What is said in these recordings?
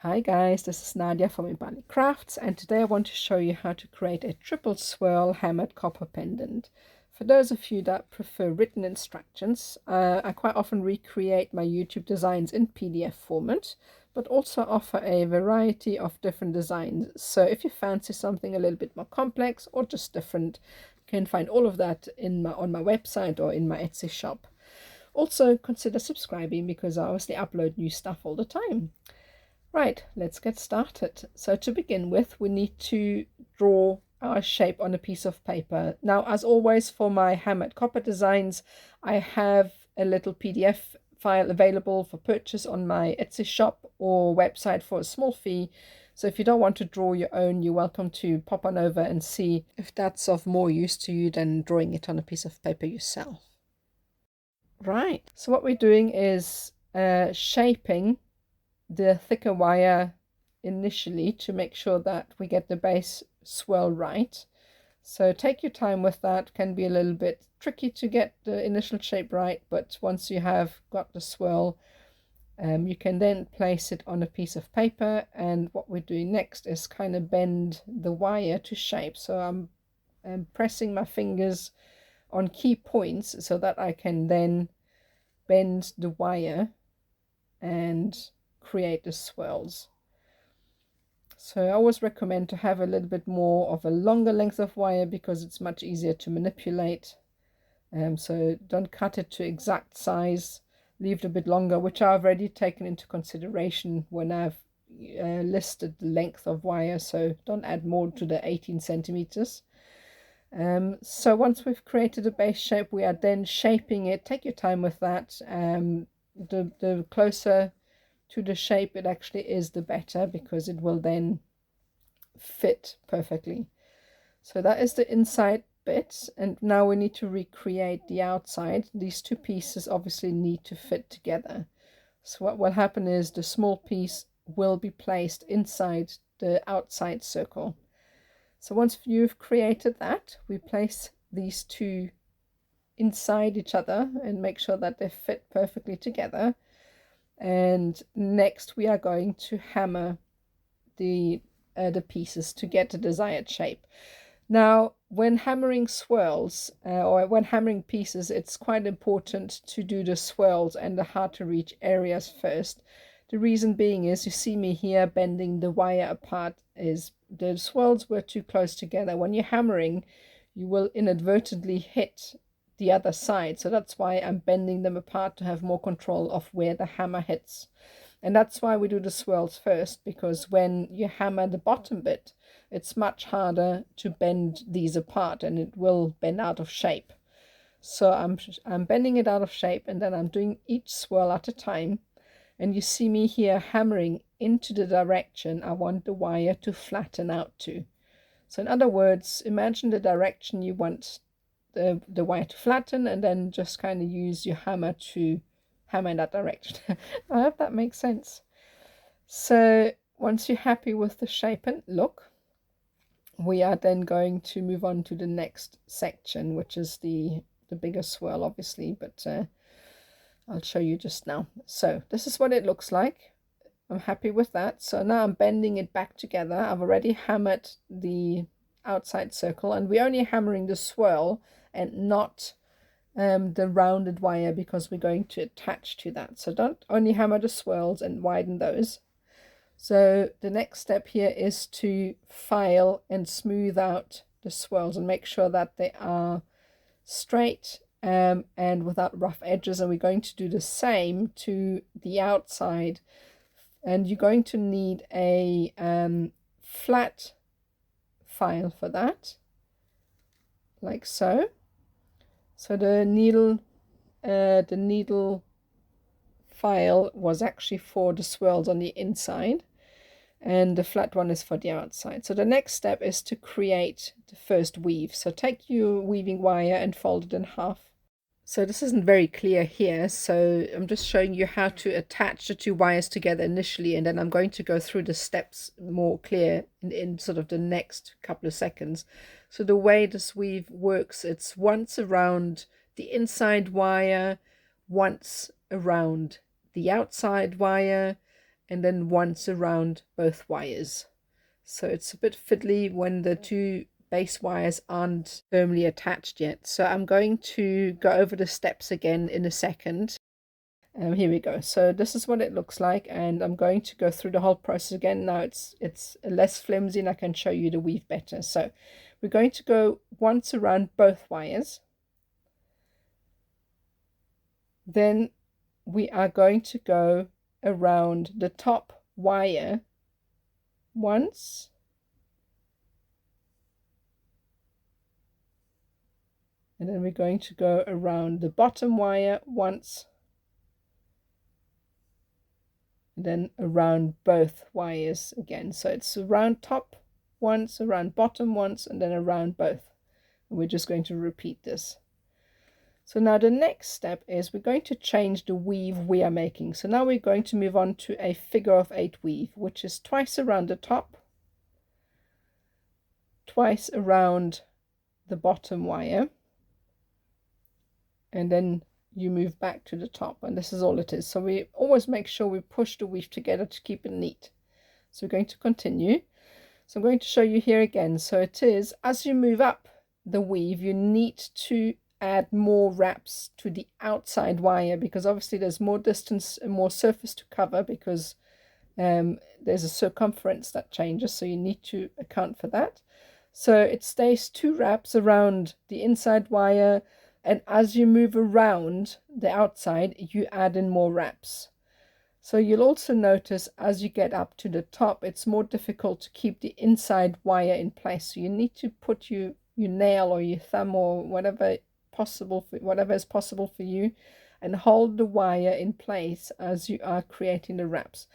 Hi guys, this is Nadia from Ibani Crafts, and today I want to show you how to create a triple swirl hammered copper pendant. For those of you that prefer written instructions, I quite often recreate my YouTube designs in PDF format, but also offer a variety of different designs. So if you fancy something a little bit more complex or just different, you can find all of that on my website or in my Etsy shop. Also consider subscribing because I obviously upload new stuff all the time. Right, let's get started. So to begin with, we need to draw our shape on a piece of paper. Now, as always, for my hammered copper designs, I have a little PDF file available for purchase on my Etsy shop or website for a small fee. So if you don't want to draw your own, you're welcome to pop on over and see if that's of more use to you than drawing it on a piece of paper yourself. Right, so what we're doing is shaping the thicker wire initially to make sure that we get the base swirl right. So take your time with that. Can be a little bit tricky to get the initial shape right, but once you have got the swirl, you can then place it on a piece of paper, and what we're doing next is kind of bend the wire to shape. So I'm pressing my fingers on key points so that I can then bend the wire and create the swirls. So I always recommend to have a little bit more of a longer length of wire because it's much easier to manipulate. So don't cut it to exact size, leave it a bit longer, which I've already taken into consideration when I've listed the length of wire, so don't add more to the 18 centimeters. So once we've created a base shape, we are then shaping it. Take your time with that. The closer to the shape it actually is, the better, because it will then fit perfectly. So that is the inside bit, and now we need to recreate the outside. These two pieces obviously need to fit together. So what will happen is the small piece will be placed inside the outside circle. So once you've created that, we place these two inside each other and make sure that they fit perfectly together. And next we are going to hammer the pieces to get the desired shape. Now, when hammering swirls or when hammering pieces, it's quite important to do the swirls and the hard to reach areas first. The reason being is, you see me here bending the wire apart, is the swirls were too close together. When you're hammering, you will inadvertently hit the other side. So that's why I'm bending them apart, to have more control of where the hammer hits. And that's why we do the swirls first, because when you hammer the bottom bit, it's much harder to bend these apart and it will bend out of shape. So I'm bending it out of shape, and then I'm doing each swirl at a time. And you see me here hammering into the direction I want the wire to flatten out to. So in other words, imagine the direction you want the wire to flatten, and then just kind of use your hammer to hammer in that direction. I hope that makes sense. So once you're happy with the shape and look, we are then going to move on to the next section, which is the bigger swirl, obviously, but I'll show you just now. So this is what it looks like. I'm happy with that. So now I'm bending it back together. I've already hammered the outside circle, and we're only hammering the swirl and not the rounded wire, because we're going to attach to that. So don't only hammer the swirls and widen those. So the next step here is to file and smooth out the swirls and make sure that they are straight and without rough edges. And we're going to do the same to the outside. And you're going to need a flat file for that, like so. So the needle file was actually for the swirls on the inside, and the flat one is for the outside. So the next step is to create the first weave. So take your weaving wire and fold it in half. So this isn't very clear here, so I'm just showing you how to attach the two wires together initially, and then I'm going to go through the steps more clear in sort of the next couple of seconds. So the way this weave works, it's once around the inside wire, once around the outside wire, and then once around both wires. So it's a bit fiddly when the two base wires aren't firmly attached yet. So I'm going to go over the steps again in a second. Here we go. So this is what it looks like, and I'm going to go through the whole process again. Now it's less flimsy and I can show you the weave better. So we're going to go once around both wires. Then we are going to go around the top wire once, and then we're going to go around the bottom wire once, and then around both wires again. So it's around top once, around bottom once, and then around both. And we're just going to repeat this. So now the next step is we're going to change the weave we are making. So now we're going to move on to a figure-of-8 weave, which is twice around the top, twice around the bottom wire, and then you move back to the top, and this is all it is. So we always make sure we push the weave together to keep it neat. So we're going to continue. So I'm going to show you here again. So it is, as you move up the weave, you need to add more wraps to the outside wire, because obviously there's more distance and more surface to cover, because there's a circumference that changes, so you need to account for that. So it stays 2 wraps around the inside wire, and as you move around the outside you add in more wraps. So you'll also notice as you get up to the top it's more difficult to keep the inside wire in place, so you need to put your nail or your thumb or whatever is possible for you, and hold the wire in place as you are creating the wraps.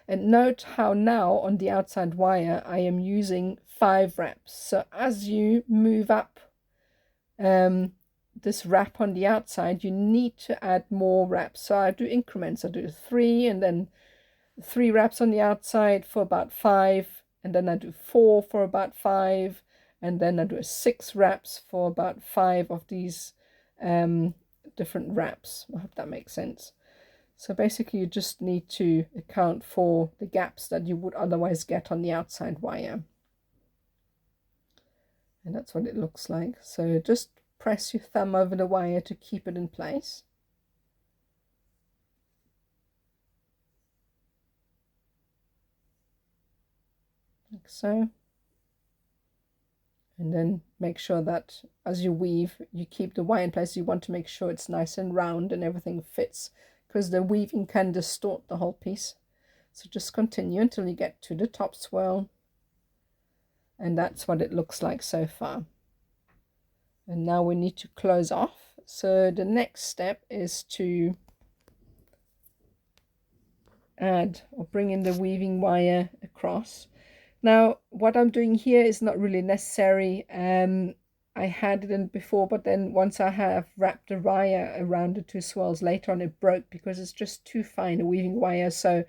And note how now on the outside wire I am using 5 wraps. So as you move up this wrap on the outside, you need to add more wraps. So I do increments. I do 3, and then 3 wraps on the outside for about 5, and then I do 4 for about 5, and then I do 6 wraps for about 5 of these different wraps. I hope that makes sense. So basically you just need to account for the gaps that you would otherwise get on the outside wire. And that's what it looks like. So just press your thumb over the wire to keep it in place. Like so. And then make sure that as you weave, you keep the wire in place. You want to make sure it's nice and round and everything fits, because the weaving can distort the whole piece. So just continue until you get to the top swirl. And that's what it looks like so far. And now we need to close off. So the next step is to add or bring in the weaving wire across. Now what I'm doing here is not really necessary. I had it in before, but then once I have wrapped the wire around the 2 swirls later on, it broke because it's just too fine a weaving wire. So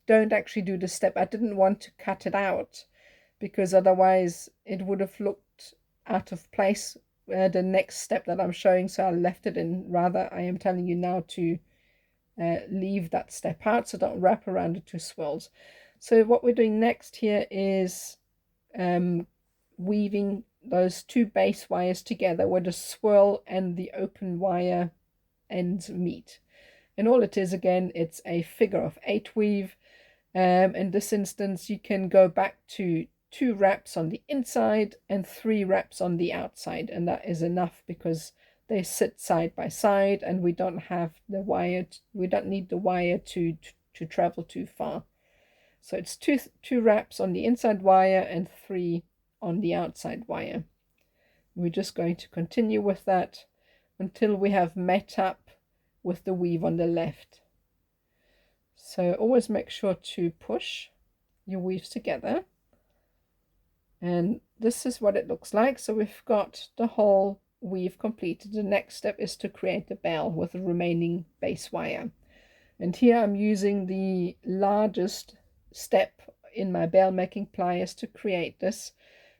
don't actually do the step. I didn't want to cut it out, because otherwise it would have looked out of place the next step that I'm showing, so I left it in. Rather, I am telling you now to leave that step out, so don't wrap around the 2 swirls. So what we're doing next here is weaving those 2 base wires together where the swirl and the open wire ends meet. And all it is, again, it's a figure-of-8 weave. In this instance you can go back to 2 wraps on the inside and 3 wraps on the outside, and that is enough because they sit side by side and we don't have the wire, we don't need the wire to travel too far. So it's two wraps on the inside wire and 3 on the outside wire. We're just going to continue with that until we have met up with the weave on the left. So always make sure to push your weaves together. And this is what it looks like. So we've got the whole weave completed. The next step is to create the bell with the remaining base wire. And here I'm using the largest step in my bell making pliers to create this,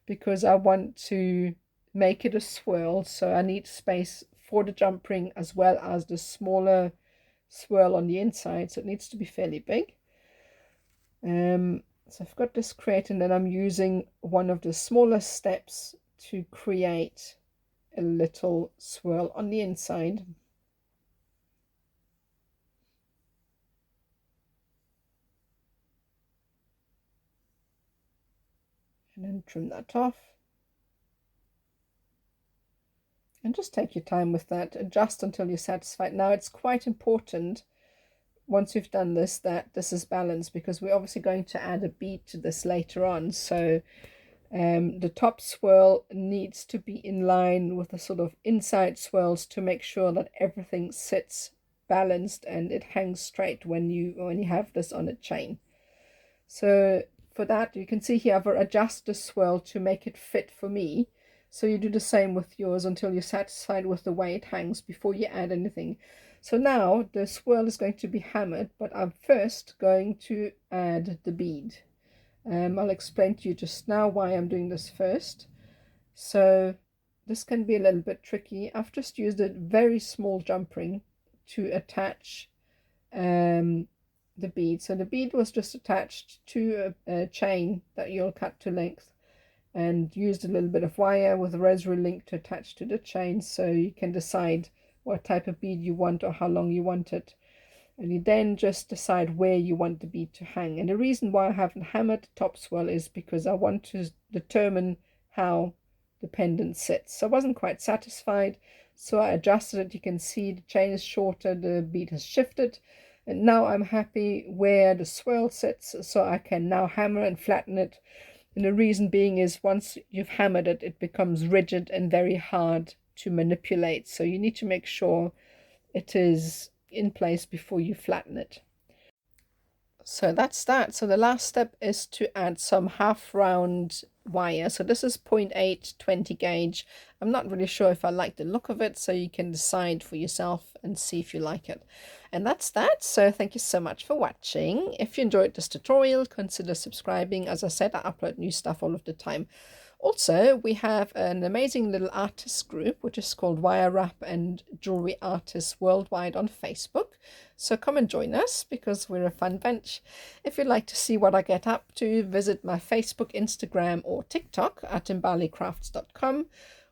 because I want to make it a swirl. So I need space for the jump ring as well as the smaller swirl on the inside. So it needs to be fairly big. So I've got this created, and then I'm using one of the smaller steps to create a little swirl on the inside. And then trim that off. And just take your time with that. Adjust until you're satisfied. Now it's quite important, once you've done this, that this is balanced, because we're obviously going to add a bead to this later on. So the top swirl needs to be in line with the sort of inside swirls to make sure that everything sits balanced and it hangs straight when you have this on a chain. So for that, you can see here I've adjusted the swirl to make it fit for me. So you do the same with yours until you're satisfied with the way it hangs before you add anything. So now the swirl is going to be hammered, but I'm first going to add the bead. I'll explain to you just now why I'm doing this first. So this can be a little bit tricky. I've just used a very small jump ring to attach the bead. So the bead was just attached to a chain that you'll cut to length, and used a little bit of wire with a rosary link to attach to the chain, so you can decide what type of bead you want or how long you want it. And you then just decide where you want the bead to hang. And the reason why I haven't hammered the top swirl is because I want to determine how the pendant sits. So I wasn't quite satisfied, so I adjusted it. You can see the chain is shorter, the bead has shifted, and now I'm happy where the swirl sits, so I can now hammer and flatten it. And the reason being is once you've hammered it, it becomes rigid and very hard to manipulate. So you need to make sure it is in place before you flatten it. So that's that. So the last step is to add some half round wire. So this is 0.8 20 gauge. I'm not really sure if I like the look of it, so you can decide for yourself and see if you like it. And that's that. So thank you so much for watching. If you enjoyed this tutorial, consider subscribing. As I said, I upload new stuff all of the time. Also, we have an amazing little artist group, which is called Wire Wrap and Jewelry Artists Worldwide on Facebook. So come and join us, because we're a fun bunch. If you'd like to see what I get up to, visit my Facebook, Instagram or TikTok at imbaliCrafts.com,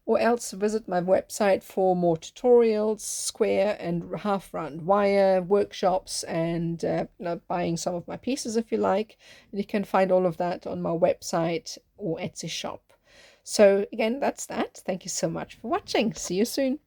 or else visit my website for more tutorials, square and half round wire workshops, and buying some of my pieces if you like. And you can find all of that on my website or Etsy shop. So again, that's that. Thank you so much for watching. See you soon.